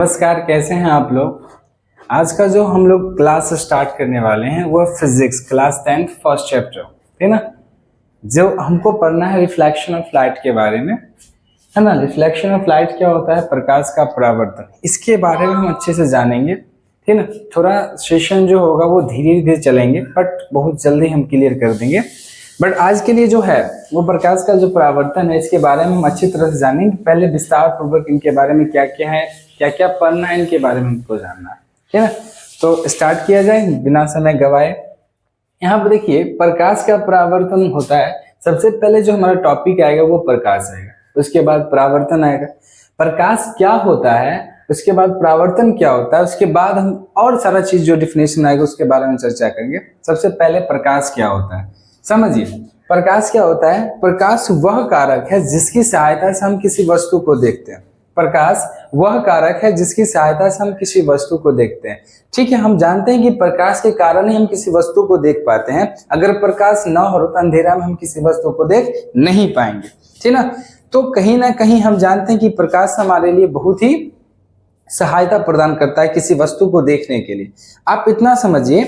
नमस्कार, कैसे हैं आप लोग। आज का जो हम लोग क्लास स्टार्ट करने वाले हैं वो है physics class 10th first chapter, है ना। जो हमको पढ़ना है रिफ्लेक्शन ऑफ लाइट के बारे में, है ना। रिफ्लेक्शन ऑफ लाइट क्या होता है? प्रकाश का परावर्तन। इसके बारे में हम अच्छे से जानेंगे, ठीक ना। थोड़ा सेशन जो होगा वो धीरे धीरे चलेंगे, बट बहुत जल्दी हम क्लियर कर देंगे। बट आज के लिए जो है वो प्रकाश का जो परावर्तन है इसके बारे में हम अच्छी तरह से जानेंगे। पहले विस्तार पूर्वक इनके बारे में क्या क्या है, क्या क्या पढ़ना है, इनके बारे में हमको जानना है, ठीक है ना। तो स्टार्ट किया जाए बिना समय गवाए। यहाँ पर देखिए, प्रकाश का परावर्तन होता है। सबसे पहले जो हमारा टॉपिक आएगा वो प्रकाश आएगा, उसके बाद परावर्तन आएगा। प्रकाश क्या होता है, उसके बाद परावर्तन क्या होता है, उसके बाद हम और सारा चीज जो डिफिनेशन आएगा उसके बारे में चर्चा करेंगे। सबसे पहले प्रकाश क्या होता है समझिए। प्रकाश क्या होता है? प्रकाश वह कारक है जिसकी सहायता से हम किसी वस्तु को देखते हैं। प्रकाश वह कारक है जिसकी सहायता से हम किसी वस्तु को देखते हैं, ठीक है। हम जानते हैं कि प्रकाश के कारण ही हम किसी वस्तु को देख पाते हैं। अगर प्रकाश न हो तो अंधेरा में हम किसी वस्तु को देख नहीं पाएंगे, ठीक ना। तो कहीं ना कहीं हम जानते हैं कि प्रकाश हमारे लिए बहुत ही सहायता प्रदान करता है किसी वस्तु को देखने के लिए। आप इतना समझिए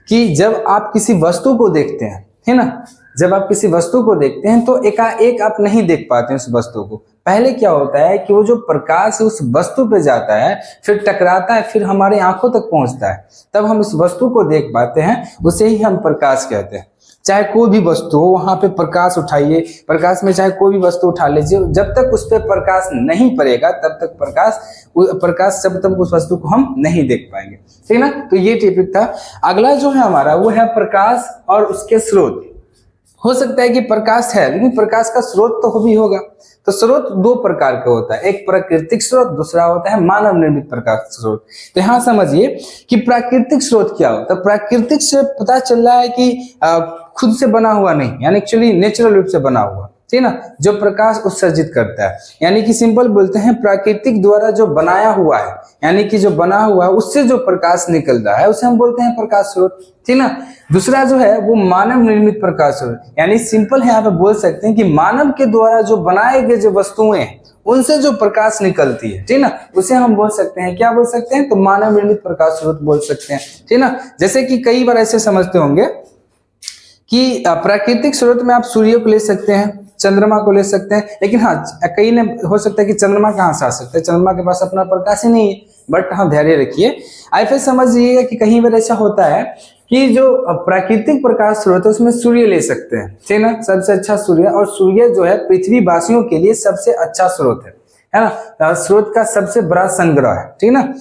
कि जब आप किसी वस्तु को देखते हैं, है ना, जब आप किसी वस्तु को देखते हैं तो एकाएक आप नहीं देख पाते उस वस्तु को। पहले क्या होता है कि वो जो प्रकाश उस वस्तु पे जाता है, फिर टकराता है, फिर हमारे आंखों तक पहुंचता है, तब हम उस वस्तु को देख पाते हैं। उसे ही हम प्रकाश कहते हैं। चाहे कोई भी वस्तु हो, वहां पे प्रकाश उठाइए, प्रकाश में चाहे कोई भी वस्तु उठा लीजिए, जब तक उस पर प्रकाश नहीं पड़ेगा तब तक प्रकाश जब तक उस वस्तु को हम नहीं देख पाएंगे, ठीक ना। तो ये टॉपिक था। अगला जो है हमारा वो है प्रकाश और उसके स्रोत। हो सकता है कि प्रकाश है लेकिन प्रकाश का स्रोत तो भी होगा। तो स्रोत दो प्रकार का होता है, एक प्राकृतिक स्रोत, दूसरा होता है मानव निर्मित प्रकाश स्रोत। तो यहाँ समझिए कि प्राकृतिक स्रोत क्या होता है। प्राकृतिक से पता चल रहा है कि खुद से बना हुआ नहीं, यानी एक्चुअली नेचुरल रूप से बना हुआ, ठीक ना, जो प्रकाश उत्सर्जित करता है। यानी कि सिंपल बोलते हैं प्राकृतिक द्वारा जो बनाया हुआ है, यानी कि जो बना हुआ है उससे जो प्रकाश निकल रहा है उसे हम बोलते हैं प्रकाश स्रोत, ठीक ना। दूसरा जो है वो मानव निर्मित प्रकाश स्रोत, यानी सिंपल है यहाँ पे बोल सकते हैं कि मानव के द्वारा जो बनाए गए जो वस्तुएं हैं उनसे जो प्रकाश निकलती है, ठीक ना, उसे हम बोल सकते हैं, क्या बोल सकते हैं, तो मानव निर्मित प्रकाश स्रोत बोल सकते हैं, ठीक ना। जैसे कि कई बार ऐसे समझते होंगे कि प्राकृतिक स्रोत में आप सूर्य को ले सकते हैं, चंद्रमा को ले सकते हैं, लेकिन हाँ कई ने हो सकता है कि चंद्रमा कहाँ से आ सकता है, चंद्रमा के पास अपना प्रकाश ही नहीं है। बट हाँ धैर्य रखिए, फिर समझिएगा कि कहीं बार ऐसा होता है कि जो प्राकृतिक प्रकाश स्रोत है उसमें सूर्य ले सकते हैं, ठीक ना, सबसे अच्छा सूर्य। और सूर्य जो है पृथ्वी वासियों के लिए सबसे अच्छा स्रोत है ना, स्रोत का सबसे बड़ा संग्रह है, ठीक ना।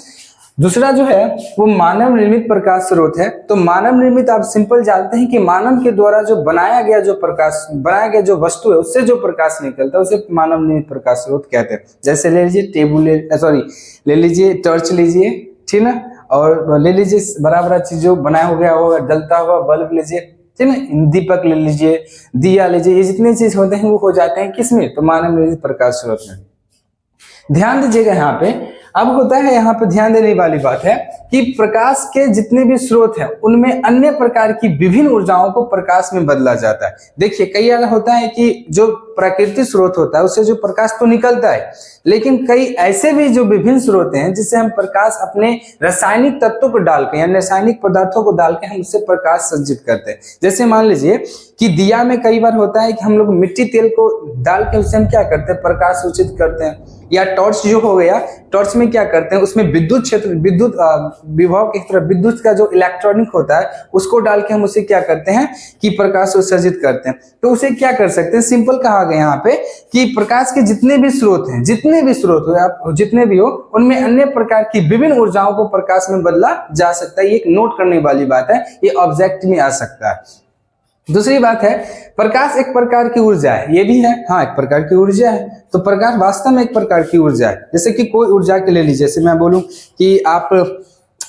दूसरा जो है वो मानव निर्मित प्रकाश स्रोत है। तो मानव निर्मित आप सिंपल जानते हैं कि मानव के द्वारा जो बनाया गया जो वस्तु है उससे जो प्रकाश निकलता है उसे मानव निर्मित प्रकाश स्रोत कहते हैं। जैसे ले लीजिए ले लीजिए टॉर्च लीजिए, ठीक ना, और ले लीजिए बड़ा बड़ा चीज जो बनाया हो गया होगा, जलता हुआ बल्ब लीजिए, ठीक ना, दीपक ले लीजिए, दिया लीजिए, ये जितने चीज होते हैं वो हो जाते हैं किसमें, तो मानव निर्मित प्रकाश स्रोत में। ध्यान दीजिएगा यहाँ पे, अब होता है यहाँ पे ध्यान देने वाली बात है कि प्रकाश के जितने भी स्रोत हैं उनमें अन्य प्रकार की विभिन्न ऊर्जाओं को प्रकाश में बदला जाता है। देखिए कई बार होता है कि जो प्राकृतिक स्रोत होता है उससे जो प्रकाश तो निकलता है, लेकिन कई ऐसे भी जो विभिन्न स्रोत हैं जिससे हम प्रकाश अपने रासायनिक तत्वों को डालकर यानी रासायनिक पदार्थों को डाल के हम उससे प्रकाश संचित करते हैं। जैसे मान लीजिए कि दिया में कई बार होता है कि हम लोग मिट्टी तेल को डाल के उससे हम क्या करते हैं, प्रकाश सूचित करते हैं। या टॉर्च जो हो गया, टॉर्च में क्या करते हैं, उसमें विद्युत विभव की तरह विद्युत का जो इलेक्ट्रॉनिक होता है उसको डाल के हम उसे क्या करते हैं कि प्रकाश उत्सर्जित करते हैं। तो उसे क्या कर सकते हैं, सिंपल कहा गया यहाँ पे कि प्रकाश के जितने भी स्रोत हैं, जितने भी हो उनमें अन्य प्रकार की विभिन्न ऊर्जाओं को प्रकाश में बदला जा सकता है। ये एक नोट करने वाली बात है, ये ऑब्जेक्ट में आ सकता है। दूसरी बात है प्रकाश एक प्रकार की ऊर्जा है, ये भी है, हाँ एक प्रकार की ऊर्जा है। तो प्रकाश वास्तव में एक प्रकार की ऊर्जा है। जैसे कि कोई ऊर्जा के ले लीजिए, जैसे मैं बोलूं कि आप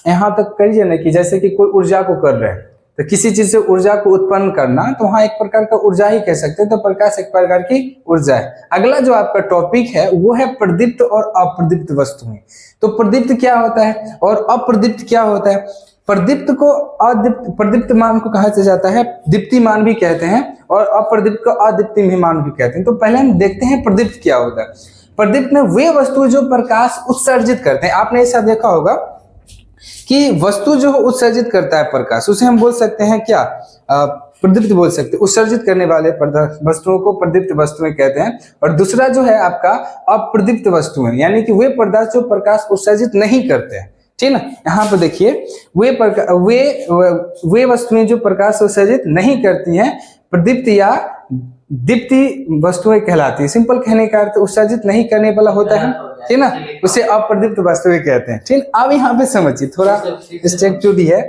यहाँ तक करिए ना कि जैसे कि कोई ऊर्जा को कर रहे हैं, तो किसी चीज से ऊर्जा को उत्पन्न करना, तो वहां एक प्रकार का ऊर्जा ही कह सकते हैं। तो प्रकाश एक प्रकार की ऊर्जा है। अगला जो आपका टॉपिक है वो है प्रदीप्त और अप्रदीप्त वस्तुएं। तो प्रदीप्त क्या होता है और अप्रदीप्त क्या होता है। प्रदीप्त को प्रदीप्तमान को कहा जाता है, दीप्तिमान भी कहते हैं, और अप्रदीप्त को अदीप्तिमान भी कहते हैं। तो पहले हम देखते हैं प्रदीप्त क्या होता है। प्रदीप्त में वे वस्तुएं जो प्रकाश उत्सर्जित करते हैं। आपने ऐसा देखा होगा कि वस्तु जो उत्सर्जित करता है प्रकाश, उसे हम बोल सकते हैं क्या, प्रदीप्त बोल सकते हैं। उत्सर्जित करने वाले वस्तुओं को प्रदीप्त वस्तुएं कहते हैं। और दूसरा जो है आपका अप्रदीप्त वस्तुएं, यानी कि वे पदार्थ जो प्रकाश उत्सर्जित नहीं करते हैं, ठीक ना। यहाँ पे देखिए वे वस्तुएं जो प्रकाश उत्सर्जित नहीं करती हैं प्रदीप्त या दीप्ति वस्तुएं कहलाती है। सिंपल कहने का अर्थ उत्सर्जित नहीं करने वाला होता है, ठीक ना, उसे अप्रदीप्त वस्तुएं कहते हैं, ठीक। अब यहाँ पे समझिए, थोड़ा स्ट्रक्चर है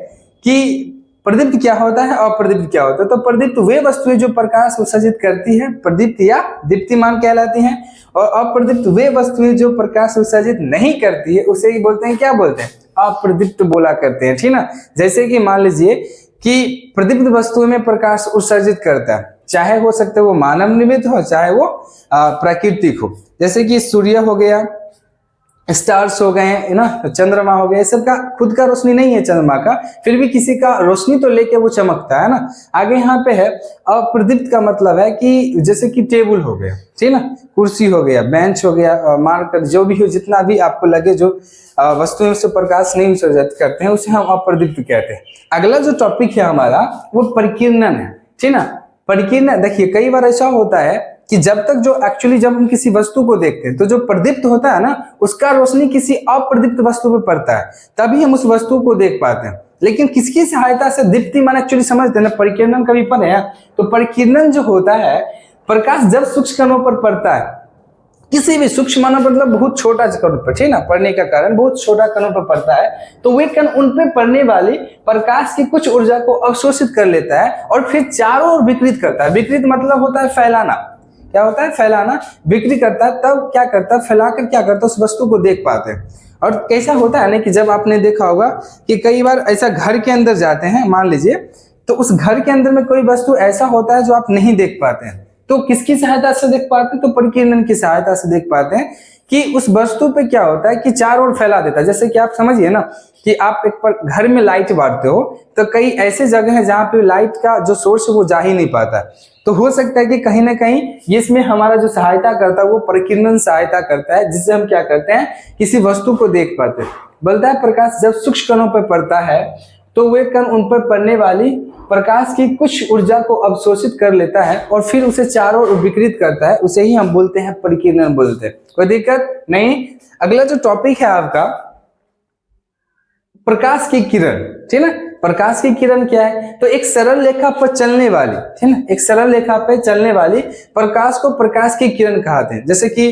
कि प्रदीप्त क्या होता है, अप्रदीप्त क्या होता है। तो प्रदीप्त वे वस्तुएं जो प्रकाश उत्सर्जित करती है प्रदीप्त या दीप्तिमान कहलाती हैं, और अप्रदीप्त वे वस्तुएं जो प्रकाश उत्सर्जित नहीं करती है उसे ही बोलते हैं, क्या बोलते हैं, अप्रदीप्त बोला करते हैं, ठीक ना। जैसे कि मान लीजिए कि प्रदीप्त वस्तुओं में प्रकाश उत्सर्जित करता है, चाहे हो सकता है वो मानव निर्मित हो, चाहे वो प्राकृतिक हो। जैसे कि सूर्य हो गया, स्टार्स हो गए हैं ना, चंद्रमा हो गया, सबका खुद का रोशनी नहीं है चंद्रमा का, फिर भी किसी का रोशनी तो लेके वो चमकता है ना। आगे यहाँ पे है अप्रदीप्त का मतलब है कि जैसे कि टेबल हो गया, ठीक ना, कुर्सी हो गया, बेंच हो गया, मार्कर जो भी हो, जितना भी आपको लगे जो वस्तुओं से प्रकाश नहीं उत्सर्जित करते हैं उसे हम अप्रदीप्त कहते हैं। अगला जो टॉपिक है हमारा वो परिकीर्णन है, ठीक ना। परिकीर्णन, देखिए कई बार ऐसा होता है कि जब तक जो एक्चुअली जब हम किसी वस्तु को देखते हैं तो जो प्रदीप्त होता है ना उसका रोशनी किसी अप्रदीप्त वस्तु पर पड़ता है, तभी हम उस वस्तु को देख पाते हैं। लेकिन किसकी सहायता से दीप्तिमान एक्चुअली समझते हैं ना, परिकीर्णन कभी पढ़े हैं। तो परिकीर्णन जो होता है, प्रकाश जब सूक्ष्म कणों पर पड़ता है, किसी भी सूक्ष्म कणों मतलब बहुत छोटा कण पर, ठीक ना, पड़ने का कारण बहुत छोटा कणों पर पड़ता है, तो वे कण उन पर पड़ने वाली प्रकाश की कुछ ऊर्जा को अवशोषित कर लेता है और फिर चारों ओर विकृत करता है। विकृत मतलब होता है फैलाना, क्या होता है, फैलाना, बिक्री करता है। तब क्या करता है, फैलाकर क्या करता है, उस वस्तु को देख पाते हैं। और कैसा होता है ना कि जब आपने देखा होगा कि कई बार ऐसा घर के अंदर जाते हैं, मान लीजिए, तो उस घर के अंदर में कोई वस्तु ऐसा होता है जो आप नहीं देख पाते हैं, तो किसकी सहायता से देख पाते हैं, तो परिकीर्णन की सहायता से देख पाते हैं कि उस वस्तु पे क्या होता है कि चारों ओर फैला देता है। जैसे कि आप समझिए ना कि आप एक पर घर में लाइट बांटते हो, तो कई ऐसे जगह है जहां पे लाइट का जो सोर्स है वो जा ही नहीं पाता, तो हो सकता है कि कहीं ना कहीं इसमें हमारा जो सहायता करता है वो परिकीर्णन सहायता करता है, जिससे हम क्या करते हैं, किसी वस्तु को देख पाते हैं। बोलता है प्रकाश जब सूक्ष्म कणों पर पड़ता है तो वे कण उन पर पड़ने वाली प्रकाश की कुछ ऊर्जा को अवशोषित कर लेता है और फिर उसे चारों ओर विकृत करता है, उसे ही हम बोलते हैं परिकीर्णन बोलते हैं। कोई दिक्कत नहीं। अगला जो टॉपिक है आपका प्रकाश की किरण, ठीक है। प्रकाश की किरण क्या है, तो एक सरल रेखा पर चलने वाली, ठीक है, एक सरल रेखा पर चलने वाली प्रकाश को प्रकाश की किरण कहते हैं। जैसे कि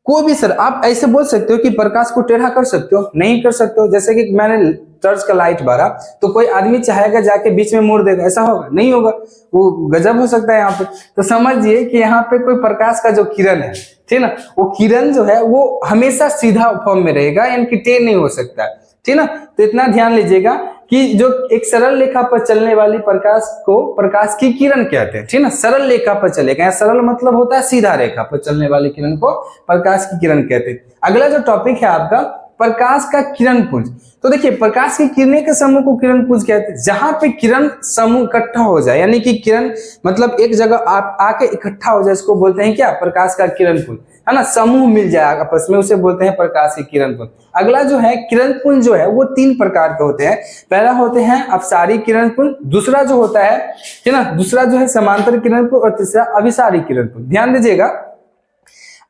कोई भी सर आप ऐसे बोल सकते हो कि प्रकाश को टेढ़ा कर सकते हो, नहीं कर सकते हो। जैसे कि मैंने टर्च का लाइट बारा, तो कोई आदमी चाहेगा जाके बीच में मोड़ देगा, ऐसा होगा, नहीं होगा, वो गजब हो सकता है यहाँ पे। तो समझिए कि यहाँ पे कोई प्रकाश का जो किरण है, ठीक ना, वो किरण जो है वो हमेशा सीधा फॉर्म में रहेगा, यानी कि टेढ़ नहीं हो सकता, ठीक ना। तो इतना ध्यान लीजिएगा कि जो एक सरल रेखा पर चलने वाली प्रकाश को प्रकाश की किरण कहते हैं, ठीक ना। सरल रेखा पर चलेगा, यहाँ सरल मतलब होता है सीधा रेखा पर चलने वाली किरण को प्रकाश की किरण कहते हैं। अगला जो टॉपिक है आपका प्रकाश का किरण पुंज। तो देखिए प्रकाश की किरणें के समूह को किरण पुंज कहते हैं। जहां पे किरण समूह इकट्ठा हो जाए, यानी कि किरण मतलब एक जगह आप आके इकट्ठा हो जाए, इसको बोलते हैं क्या, प्रकाश का किरण पुंज, है ना। समूह मिल जाए आपस में, उसे बोलते हैं प्रकाश की किरण पुंज। अगला जो है किरण पुंज जो है वो 3 प्रकार के होते हैं। पहला होते हैं अपसारी किरण पुंज, दूसरा जो होता है ना, दूसरा जो है समांतर किरण पुंज, और तीसरा अभिसारी किरण पुंज। ध्यान दीजिएगा,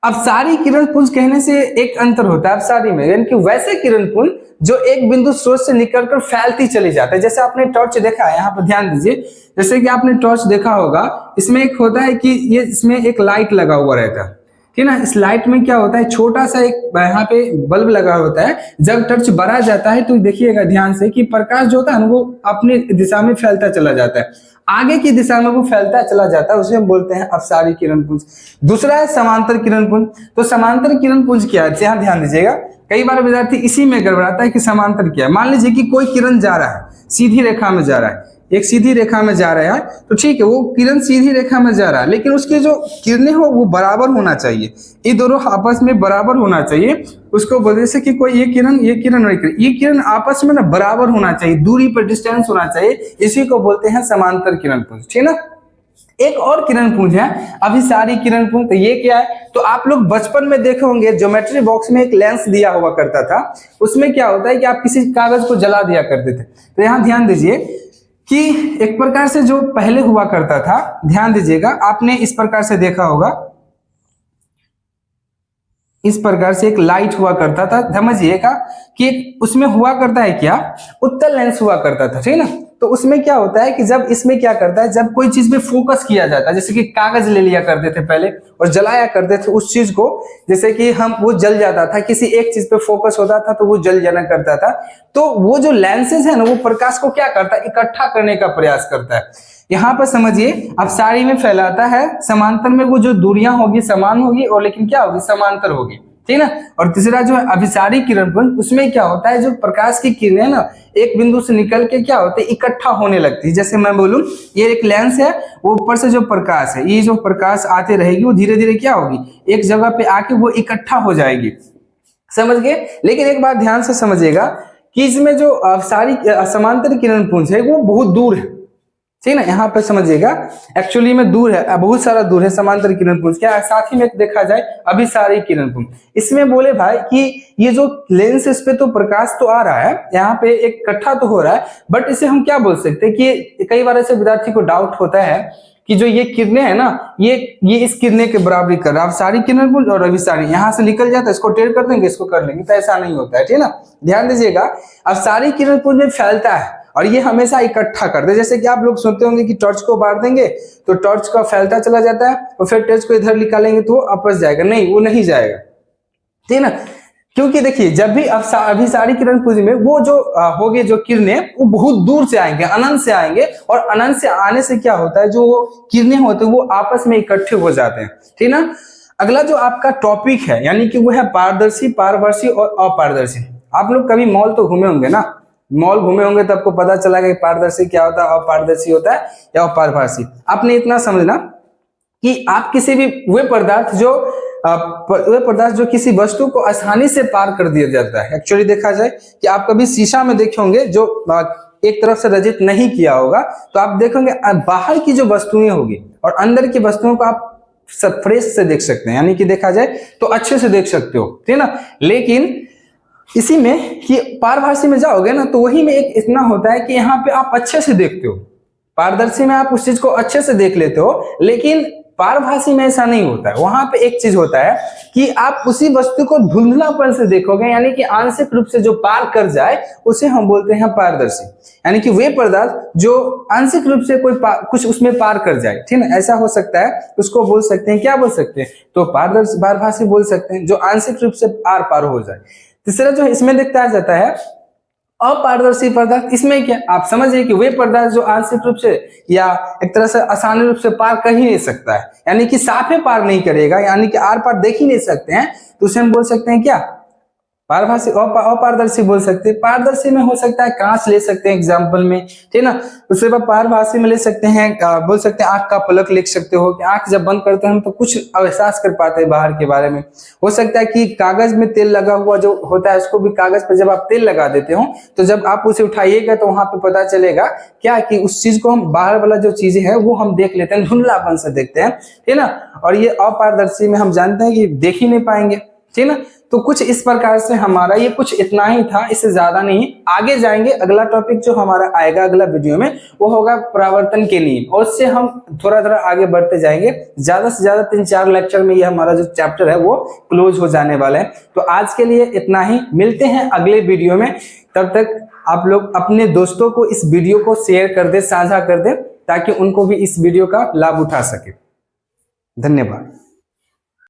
अपसारी किरण पुंज कहने से एक अंतर होता है अपसारी में, यानी कि वैसे किरण पुंज जो एक बिंदु स्रोत से निकलकर फैलती चली जाती है। जैसे आपने टॉर्च देखा है, यहाँ पर ध्यान दीजिए, जैसे कि आपने टॉर्च देखा होगा, इसमें एक होता है कि ये इसमें एक लाइट लगा हुआ रहता है, ठीक ना। इस लाइट में क्या होता है, छोटा सा एक यहाँ पे बल्ब लगा होता है। जब टॉर्च बढ़ा जाता है तो देखिएगा ध्यान से कि प्रकाश जो होता है ना वो अपनी दिशा में फैलता चला जाता है, आगे की दिशा में वो फैलता चला जाता है, उसे हम बोलते हैं अपसारी किरण पुंज। दूसरा है समांतर किरण पुंज। तो समांतर किरण पुंज क्या है, यहाँ ध्यान दीजिएगा, कई बार विद्यार्थी इसी में गड़बड़ाता है कि समांतर क्या है। मान लीजिए कि कोई किरण जा रहा है, सीधी रेखा में जा रहा है, एक सीधी रेखा में जा रहा है, तो ठीक है वो किरण सीधी रेखा में जा रहा है, लेकिन उसके जो किरणें हो वो बराबर होना चाहिए, ये दोनों आपस में बराबर होना चाहिए। उसको बोलते जैसे कि कोई ये किरण ये किरण आपस में ना बराबर होना चाहिए, दूरी पर डिस्टेंस होना चाहिए, इसी को बोलते हैं समांतर किरण पुंज, ठीक है ना। एक और किरण पुंज है अभिसारी किरण पुंज। तो ये क्या है, तो आप लोग बचपन में देखे होंगे ज्योमेट्री बॉक्स में एक लेंस दिया हुआ करता था, उसमें क्या होता है कि आप किसी कागज को जला दिया करते थे। तो यहाँ ध्यान दीजिए कि एक प्रकार से जो पहले हुआ करता था, ध्यान दीजिएगा, आपने इस प्रकार से देखा होगा, इस प्रकार से एक लाइट हुआ करता था, समझिएगा कि उसमें हुआ करता है क्या, उत्तल लेंस हुआ करता था, ठीक है ना। तो उसमें क्या होता है कि जब इसमें क्या करता है, जब कोई चीज पे फोकस किया जाता है, जैसे कि कागज ले लिया करते थे पहले और जलाया करते थे उस चीज को, जैसे कि हम वो जल जाता था, किसी एक चीज पे फोकस होता था तो वो जल जाना करता था। तो वो जो लेंसेज है ना, वो प्रकाश को क्या करता है, इकट्ठा करने का प्रयास करता है। यहाँ पर समझिए, अब साड़ी में फैलाता है, समांतर में वो जो दूरियां होगी समान होगी और लेकिन क्या होगी, समांतर होगी, ठीक ना। और तीसरा जो है अभिसारी किरण पुंज, उसमें क्या होता है, जो प्रकाश की किरणें है ना, एक बिंदु से निकल के क्या होते हैं, इकट्ठा होने लगती है। जैसे मैं बोलूं, ये एक लेंस है, वो ऊपर से जो प्रकाश है, ये जो प्रकाश आते रहेगी वो धीरे धीरे क्या होगी, एक जगह पे आके वो इकट्ठा हो जाएगी, समझ गए। लेकिन एक बात ध्यान से समझिएगा कि इसमें जो अभिसारी समांतर किरण पुंज है वो बहुत दूर है, ठीक है ना। यहाँ पे समझिएगा एक्चुअली में दूर है, बहुत सारा दूर है समांतर किरण पुंज। क्या साथ ही में देखा जाए अभिसारी किरण पुंज, इसमें बोले भाई कि ये जो लेंस, इस पे तो प्रकाश तो आ रहा है, यहाँ पे एक इकट्ठा तो हो रहा है, बट इसे हम क्या बोल सकते हैं कि कई बार ऐसे विद्यार्थी को डाउट होता है कि जो ये किरणें है ना, ये इस किरणें के बराबरी कर रहा है, अभिसारी किरण पुंज और अभिसारी, यहाँ से निकल जाता है, इसको टेढ़ कर देंगे, इसको कर लेंगे, तो ऐसा नहीं होता है, ठीक है ना। ध्यान दीजिएगा, अभिसारी किरण पुंज में फैलता है और ये हमेशा इकट्ठा करते हैं। जैसे कि आप लोग सुनते होंगे कि टॉर्च को बांट देंगे तो टॉर्च का फैलता चला जाता है, और फिर टॉर्च को इधर निकालेंगे तो वो आपस जाएगा, नहीं वो नहीं जाएगा, ठीक है ना। क्योंकि देखिए, जब भी अभिसारी किरण पुंज में वो जो होगी जो किरणें, वो बहुत दूर से आएंगे, अनंत से आएंगे, और अनंत से आने से क्या होता है, जो किरणें होते हैं वो आपस में इकट्ठे हो जाते हैं, ठीक ना। अगला जो आपका टॉपिक है, यानी कि वो है पारदर्शी, पारभासी और अपारदर्शी। आप लोग कभी मॉल तो घूमे होंगे ना, मॉल घूमे होंगे तो आपको पता चला कि पारदर्शी क्या होता है, अपारदर्शी होता है या अपारभासी। आपने इतना समझना कि आप किसी भी वे पदार्थ जो किसी वस्तु को आसानी से पार कर दिया जाता है। एक्चुअली देखा जाए कि आप कभी शीशा में देखे होंगे जो एक तरफ से रजित नहीं किया होगा, तो आप देखेंगे बाहर की जो वस्तुएं होगी और अंदर की वस्तुओं को आप सब फ्रेश से देख सकते हैं, यानी कि देखा जाए तो अच्छे से देख सकते हो, ठीक है ना। लेकिन इसी में कि पारभासी में जाओगे ना, तो वही में एक इतना होता है कि यहाँ पे आप अच्छे से देखते हो, पारदर्शी में आप उस चीज को अच्छे से देख लेते हो, लेकिन पारभासी में ऐसा नहीं होता है। वहां पे एक चीज होता है कि आप उसी वस्तु को धुंधलापन से देखोगे, यानी कि आंशिक रूप से जो पार कर जाए उसे हम बोलते हैं पारदर्शी, यानी कि वे पदार्थ जो आंशिक रूप से कुछ उसमें पार कर जाए, ठीक है, ऐसा हो सकता है, उसको बोल सकते हैं, क्या बोल सकते हैं, तो पारदर्शी, पारभासी बोल सकते हैं, जो आंशिक रूप से आर पार हो जाए। तीसरा जो इसमें देखता जाता है अपारदर्शी पदार्थ, इसमें क्या आप समझिए कि वे पदार्थ जो आंशिक रूप से या एक तरह से आसानी रूप से पार कर ही नहीं सकता है, यानी कि साफे पार नहीं करेगा, यानी कि आर पार देख ही नहीं सकते हैं, तो उसे हम बोल सकते हैं क्या, पारभासी। अपारदर्शी बोल सकते हैं। पारदर्शी में हो सकता है कांच ले सकते हैं एग्जाम्पल में, ठीक ना। उसके बाद पारभासी में ले सकते हैं, बोल सकते हैं आंख का पलक लिख सकते हो कि आंख जब बंद करते हैं हम तो कुछ एहसास कर पाते हैं बाहर के बारे में। हो सकता है कि कागज में तेल लगा हुआ जो होता है, उसको भी कागज पर जब आप तेल लगा देते हो तो जब आप उसे उठाइएगा तो वहां पे पता चलेगा क्या कि उस चीज को हम बाहर वाला जो चीजें है वो हम देख लेते हैं, धुंधलापन से देखते हैं, ठीक ना। और ये अपारदर्शी में हम जानते हैं कि देख ही नहीं पाएंगे, ठीक ना। तो कुछ इस प्रकार से हमारा ये कुछ इतना ही था, इससे ज्यादा नहीं। आगे जाएंगे, अगला टॉपिक जो हमारा आएगा अगला वीडियो में वो होगा परावर्तन के नियम, और उससे हम थोड़ा थोड़ा आगे बढ़ते जाएंगे। ज्यादा से ज्यादा 3-4 लेक्चर में ये हमारा जो चैप्टर है वो क्लोज हो जाने वाला है। तो आज के लिए इतना ही, मिलते हैं अगले वीडियो में। तब तक आप लोग अपने दोस्तों को इस वीडियो को शेयर कर दे, साझा कर दे, ताकि उनको भी इस वीडियो का लाभ उठा सके। धन्यवाद।